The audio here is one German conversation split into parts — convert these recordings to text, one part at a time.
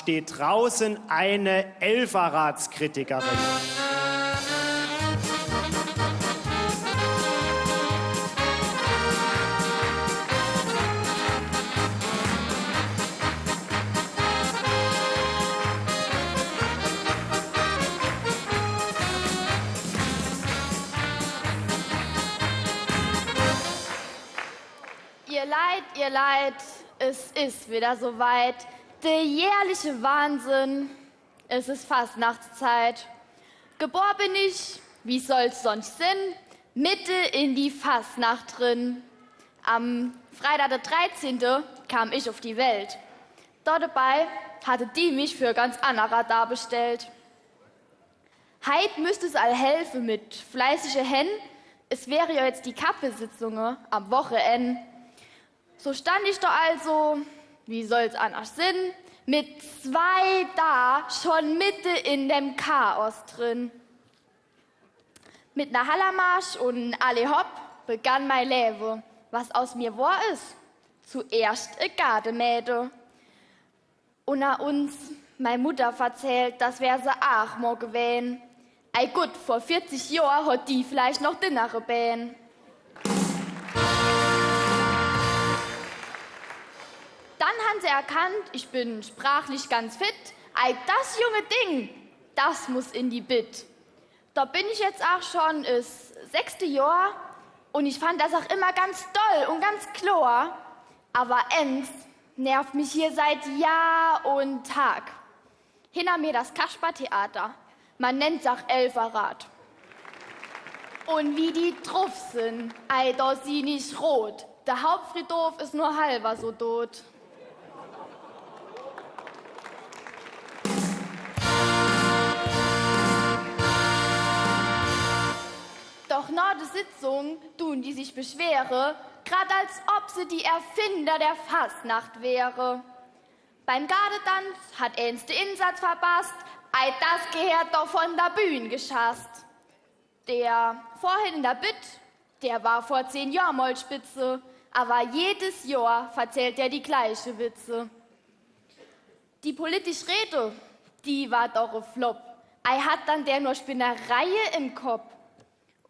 steht draußen eine Elferratskritikerin. Ihr Leid, es ist wieder soweit. Der jährliche Wahnsinn, es ist Fastnachtszeit. Geboren bin ich, wie soll's sonst sein, Mitte in die Fastnacht drin. Am Freitag der 13. kam ich auf die Welt. Dort dabei hatte die mich für ganz anderer darbestellt. Heit müsste es all helfen mit fleißige Hen. Es wäre ja jetzt die Kappesitzung am Wochenende. So stand ich da also, wie soll's anders sein, mit 2 da schon Mitte in dem Chaos drin. Mit ner Hallermarsch und alle hopp begann mein Leben. Was aus mir war ist? Zuerst e Gardemäde. Unter uns, meine Mutter verzählt, das wär se auch mal gewesen. Ei gut, vor 40 Jahren hat die vielleicht noch dinnere Bähen. Dann haben sie erkannt, ich bin sprachlich ganz fit. Ei, das junge Ding, das muss in die Bit. Da bin ich jetzt auch schon das 6. Jahr und ich fand das auch immer ganz doll und ganz klar. Aber Enz nervt mich hier seit Jahr und Tag. Hinter mir das Kaspertheater, man nennt's auch Elferrat. Und wie die drauf sind, ei, da sie nicht rot. Der Hauptfriedhof ist nur halber so tot. Doch nach der Sitzung tun die sich beschwere, grad als ob sie die Erfinder der Fastnacht wäre. Beim Gardetanz hat eins den Insatz verpasst, ei, das gehört doch von der Bühne geschasst. Der vorhin in der Bitt, der war vor 10 Jahren mal spitze, aber jedes Jahr verzählt er die gleiche Witze. Die politische Rede, die war doch ein Flop. Ei, hat dann der nur Spinnerei im Kopf.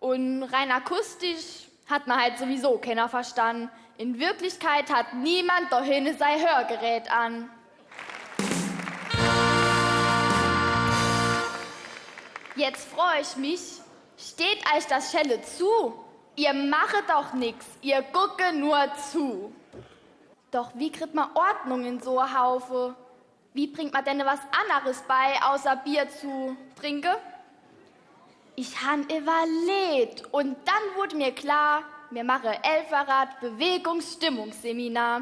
Und rein akustisch hat man halt sowieso keiner verstanden. In Wirklichkeit hat niemand dahin sein Hörgerät an. Jetzt freue ich mich, steht euch das Schelle zu? Ihr machet doch nix, ihr gucke nur zu. Doch wie kriegt man Ordnung in so einem Haufe? Wie bringt man denn was anderes bei, außer Bier zu trinken? Ich han überlegt und dann wurde mir klar, wir machen Elferrat Bewegungsstimmungsseminar.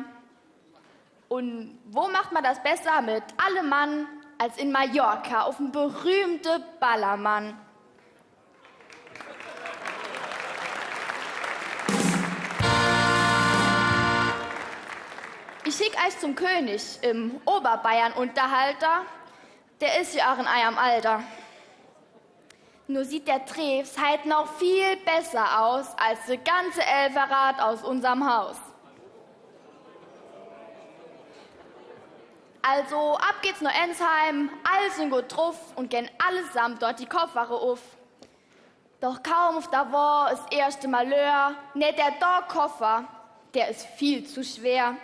Und wo macht man das besser mit allem Mann als in Mallorca auf dem berühmten Ballermann? Ich schick euch zum König im Oberbayern-Unterhalter, der ist ja auch in eurem Alter. Nur sieht der Trefs halt noch viel besser aus als der ganze Elferrat aus unserem Haus. Also ab geht's nach Ensheim, alle sind gut drauf und gehen allesamt dort die Kopfwache auf. Doch kaum auf der war das erste Malheur, ne, der Koffer, der ist viel zu schwer.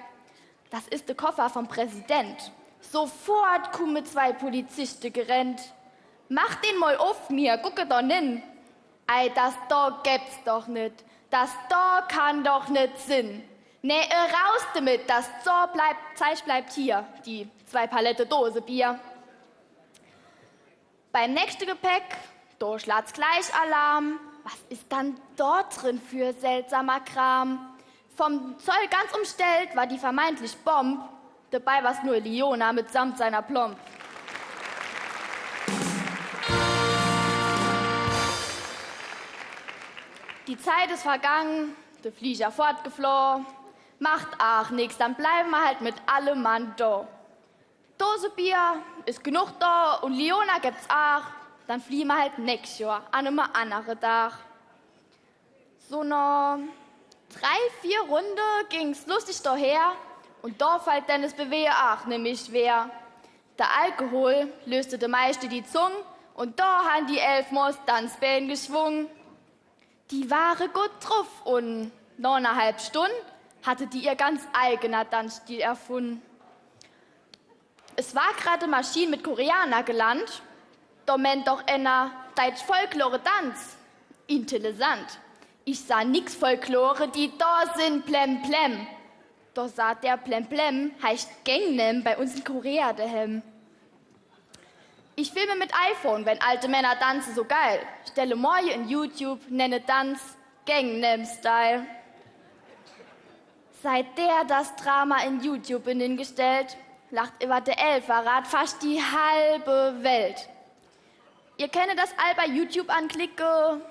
Das ist der Koffer vom Präsident. Sofort kommen 2 Polizisten gerannt. Mach den mal auf mir, gucke doch hin. Ei, das da gibt's doch nicht. Das da kann doch nicht Sinn. Ne, raus damit, das Zeug bleibt hier. Die 2 Palette Dose Bier. Beim nächsten Gepäck, da schlägt's gleich Alarm. Was ist dann dort drin für seltsamer Kram? Vom Zoll ganz umstellt war die vermeintlich Bomb. Dabei war's nur Liona mitsamt seiner Plomb. Die Zeit ist vergangen, der Flieger fortgeflohen. Macht auch nix, dann bleiben wir halt mit allem Mann da. Dose Bier ist genug da und Liona gibt's auch. Dann fliehen wir halt nächstes Jahr an einem anderen Tag. So noch 3, 4 Runden ging's lustig daher und da fällt dann das Bewegen auch nämlich schwer. Der Alkohol löste de meiste die Zunge und da han die 11 Moos Tanzbein geschwungen. Die waren gut drauf und nach einer halben Stunde hatte die ihr ganz eigener Tanzstil erfunden. Es war gerade Maschine mit Koreaner gelandet. Da meint doch einer Deutsch-Folklore-Tanz. Interessant. Ich sah nix Folklore, die da sind Plem-Plem. Da sagt der Plem-Plem, heißt Gangnam bei uns in Korea daheim. Ich filme mit iPhone, wenn alte Männer tanzen so geil. Stelle morgen in YouTube, nenne Tanz Gangnam Style. Seit der das Drama in YouTube in den gestellt, lacht über der Elferrad fast die halbe Welt. Ihr könnt das all bei YouTube anklicken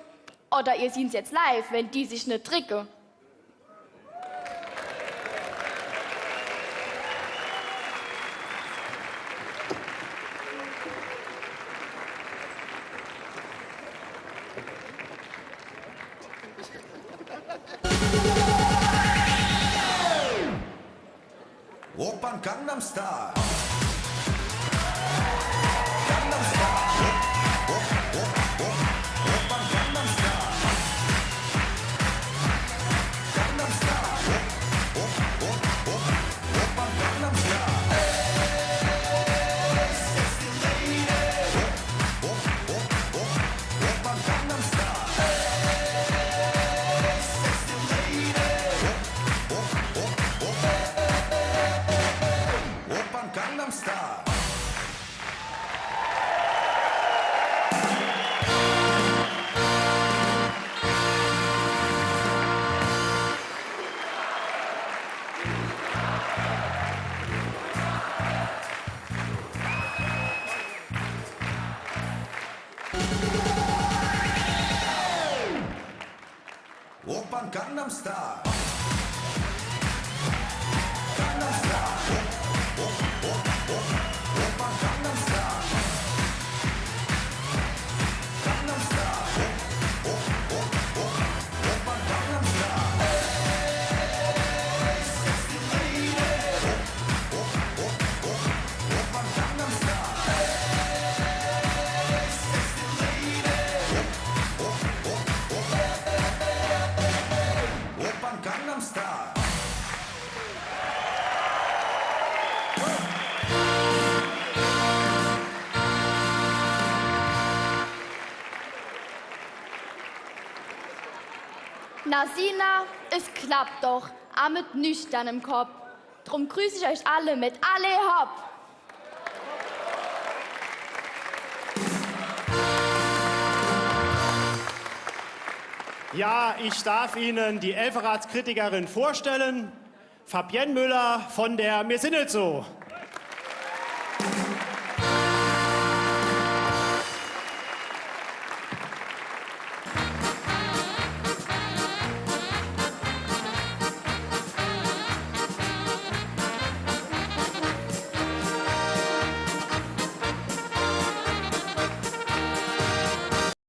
oder ihr seht's jetzt live, wenn die sich ne tricke. Oppan Gangnam Style. Oppan Gangnam Style. Gangnam Style. Oppan Gangnam Style. Gangnam Style. Oppan Gangnam Style. Sexy lady. Oppan Gangnam Style. Sexy lady. Oppan Gangnam Style. Na Sina, es klappt doch, a mit nüchternem Kopf. Drum grüße ich euch alle mit alle hopp. Ja, ich darf Ihnen die Elferratskritikerin vorstellen, Fabienne Müller von der Mir sind nicht so.